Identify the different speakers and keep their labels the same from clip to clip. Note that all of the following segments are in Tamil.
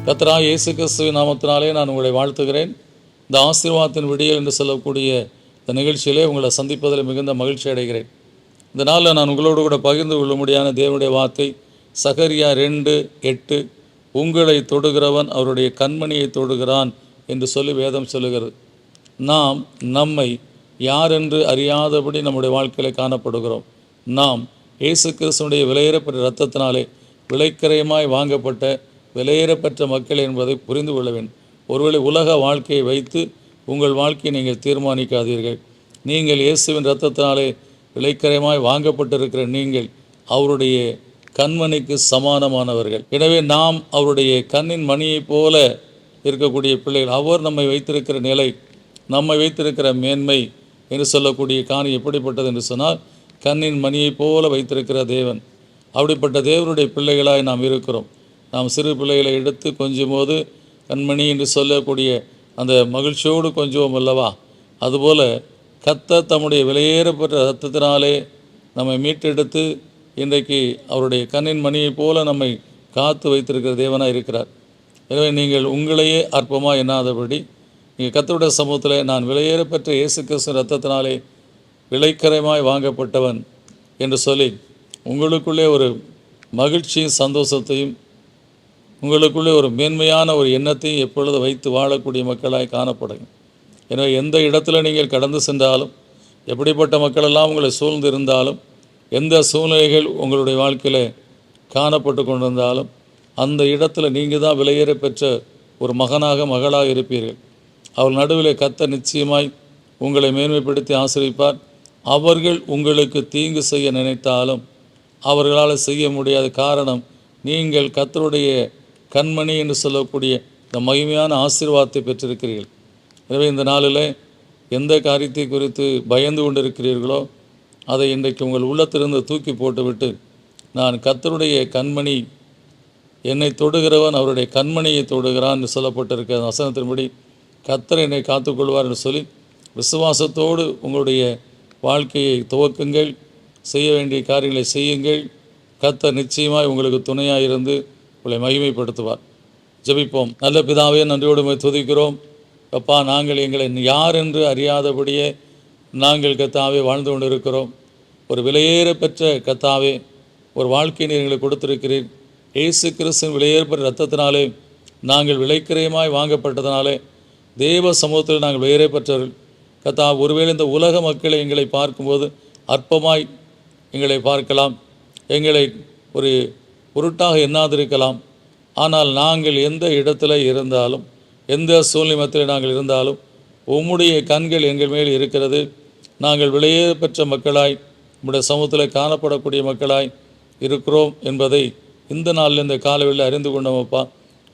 Speaker 1: கர்த்தராகிய இயேசு கிறிஸ்துவின் நாமத்தினாலே நான் உங்களை வாழ்த்துகிறேன். இந்த ஆசீர்வாதத்தின் விடியல் என்று சொல்லக்கூடிய இந்த நிகழ்ச்சியிலே உங்களை சந்திப்பதில் மிகுந்த மகிழ்ச்சி அடைகிறேன். இந்த நாளில் நான் உங்களோடு கூட பகிர்ந்து கொள்ளும்படியான தேவனுடைய வார்த்தை சகரியா 2:8, உங்களை தொடுகிறவன் அவருடைய கண்மணியை தொடுகிறான் என்று சொல்லி வேதம் சொல்லுகிறது. நாம் நம்மை யாரென்று அறியாதபடி நம்முடைய வாழ்க்கையில் காணப்படுகிறோம். நாம் இயேசு கிறிஸ்துவினுடைய விலையேறப்பட்ட இரத்தத்தினாலே விலைக்கரையமாய் வாங்கப்பட்ட விலையேறப்பெற்ற மக்கள் என்பதை புரிந்து கொள்ள வேண்டும். ஒருவேளை உலக வாழ்க்கையை வைத்து உங்கள் வாழ்க்கையை நீங்கள் தீர்மானிக்காதீர்கள். நீங்கள் இயேசுவின் இரத்தத்தினாலே விலைக்கரையமாய் வாங்கப்பட்டிருக்கிற நீங்கள் அவருடைய கண்மணிக்கு சமானமானவர்கள். எனவே நாம் அவருடைய கண்ணின் மணியைப் போல இருக்கக்கூடிய பிள்ளைகள். அவர் நம்மை வைத்திருக்கிற நிலை, நம்மை வைத்திருக்கிற மேன்மை என்று சொல்லக்கூடிய காணி எப்படிப்பட்டது என்று சொன்னால், கண்ணின் மணியைப் போல வைத்திருக்கிற தேவன். அப்படிப்பட்ட தேவனுடைய பிள்ளைகளாய் நாம் இருக்கிறோம். நாம் சிறு பிள்ளைகளை எடுத்து கொஞ்சம் போது கண்மணி என்று சொல்லக்கூடிய அந்த மகிழ்ச்சியோடு கொஞ்சம் அல்லவா, அதுபோல் கர்த்தர் தம்முடைய விலையேறப்பட்ட இரத்தத்தினாலே நம்மை மீட்டெடுத்து இன்றைக்கு அவருடைய கண்ணின் மணியைப் போல நம்மை காத்து வைத்திருக்கிற தேவனாக இருக்கிறார். எனவே நீங்கள் உங்களையே அற்பமாக எண்ணாதபடி நீங்கள் கர்த்தருடைய சமூகத்தில் நான் விலையேறப்பெற்ற இயேசு கிறிஸ்து இரத்தத்தினாலே விலைக்கரையமாய் வாங்கப்பட்டவன் என்று சொல்லி உங்களுக்குள்ளே ஒரு மகிழ்ச்சியும் சந்தோஷத்தையும் உங்களுக்குள்ளே ஒரு மேன்மையான ஒரு எண்ணத்தையும் எப்பொழுது வைத்து வாழக்கூடிய மக்களாய் காணப்படுங்க. எனவே எந்த இடத்துல நீங்கள் கடந்து சென்றாலும், எப்படிப்பட்ட மக்களெல்லாம் உங்களை சூழ்ந்து இருந்தாலும், எந்த சூழ்நிலைகள் உங்களுடைய வாழ்க்கையில் காணப்பட்டு கொண்டிருந்தாலும், அந்த இடத்துல நீங்கள் தான் விலையேற பெற்ற ஒரு மகனாக மகளாக இருப்பீர்கள். அவள் நடுவில் கர்த்தர் நிச்சயமாய் உங்களை மேன்மைப்படுத்தி ஆசீர்வதிப்பார். அவர்கள் உங்களுக்கு தீங்கு செய்ய நினைத்தாலும் அவர்களால் செய்ய முடியாத காரணம், நீங்கள் கர்த்தருடைய கண்மணி என்று சொல்லக்கூடிய இந்த மகிமையான ஆசீர்வாதத்தை பெற்றிருக்கிறீர்கள். எனவே இந்த நாளில் எந்த காரியத்தை குறித்து பயந்து கொண்டிருக்கிறீர்களோ அதை இன்றைக்கு உங்கள் உள்ளத்திலிருந்து தூக்கி போட்டுவிட்டு, நான் கர்த்தருடைய கண்மணி, என்னை தொடுகிறவன் அவருடைய கண்மணியை தொடுகிறான் என்று சொல்லப்பட்டிருக்கிற வசனத்தின்படி கர்த்தர் என்னை காத்துக்கொள்வார் என்று சொல்லி விசுவாசத்தோடு உங்களுடைய வாழ்க்கையை துவக்குங்கள். செய்ய வேண்டிய காரியங்களை செய்யுங்கள். கர்த்தர் நிச்சயமாய் உங்களுக்கு துணையாக இருந்து உங்களை மகிமைப்படுத்துவார். ஜெபிப்போம். நல்ல பிதாவே, நன்றியோடு துதிக்கிறோம். அப்பா, நாங்கள் எங்களை யார் என்று அறியாதபடியே நாங்கள் கர்த்தாவே வாழ்ந்து கொண்டு இருக்கிறோம். ஒரு விலையேற பெற்ற கர்த்தாவே ஒரு வாழ்க்கை நீர் எங்களுக்கு கொடுத்திருக்கிறீர். இயேசு கிறிஸ்துவின் விலையேறப்பட்ட இரத்தத்தினாலே நாங்கள் விலைக்கிரயமாய் வாங்கப்பட்டதினாலே தேவ சமூகத்தில் நாங்கள் விலையேற பெற்றவர்கள். கர்த்தா, ஒருவேளை இந்த உலக மக்களை எங்களை பார்க்கும்போது அற்பமாய் எங்களை பார்க்கலாம், எங்களை ஒரு பொருட்டாக எண்ணாதிருக்கலாம். ஆனால் நாங்கள் எந்த இடத்துல இருந்தாலும், எந்த சூழ்நிலையத்தில் நாங்கள் இருந்தாலும் உம்முடைய கண்கள் எங்கள் மேல் இருக்கிறது. நாங்கள் விலையேற பெற்ற மக்களாய் உம்முடைய சமூகத்தில் காணப்படக்கூடிய மக்களாய் இருக்கிறோம் என்பதை இந்த நாளில் இந்த காலவெளியில் அறிந்து கொண்டோமப்பா.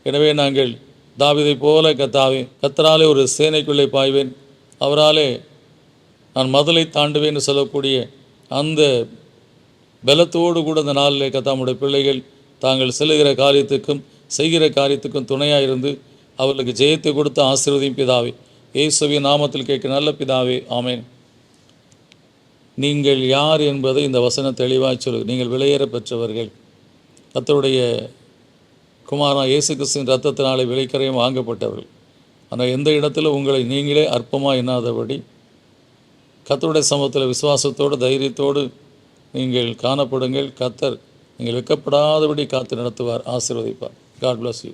Speaker 1: எனவே நாங்கள் தாவீதை போல கர்த்தாவே, கர்த்தராலே ஒரு சேனைக்குள்ளே பாய்வேன், அவராலே நான் மதலை தாண்டுவேன் என்று சொல்லக்கூடிய அந்த பலத்தோடு கூட இந்த நாளில் கர்த்தாவுடைய பிள்ளைகள் தாங்கள் செல்லுகிற காரியத்துக்கும் செய்கிற காரியத்துக்கும் துணையாக இருந்து அவர்களுக்கு ஜெயத்தை கொடுத்து ஆசீர்வதியும் பிதாவே. இயேசுவின் நாமத்தில் கேட்க நல்ல பிதாவே, ஆமேன். நீங்கள் யார் என்பதை இந்த வசனம் தெளிவாக சொல்லுங்கள். நீங்கள் விலையேற பெற்றவர்கள், கர்த்தருடைய குமாரன் இயேசு கிறிஸ்துவின் இரத்தத்தினாலே விலைக்கரையும் வாங்கப்பட்டவர்கள். ஆனால் எந்த இடத்துல உங்களை நீங்களே அற்பமாக எண்ணாதபடி கர்த்தருடைய சமூகத்தில் விசுவாசத்தோடு தைரியத்தோடு நீங்கள் காணப்படுங்கள். கர்த்தர் நீங்கள் வெட்கப்படாதபடி காத்து நடத்துவார், ஆசீர்வதிப்பார். God bless you.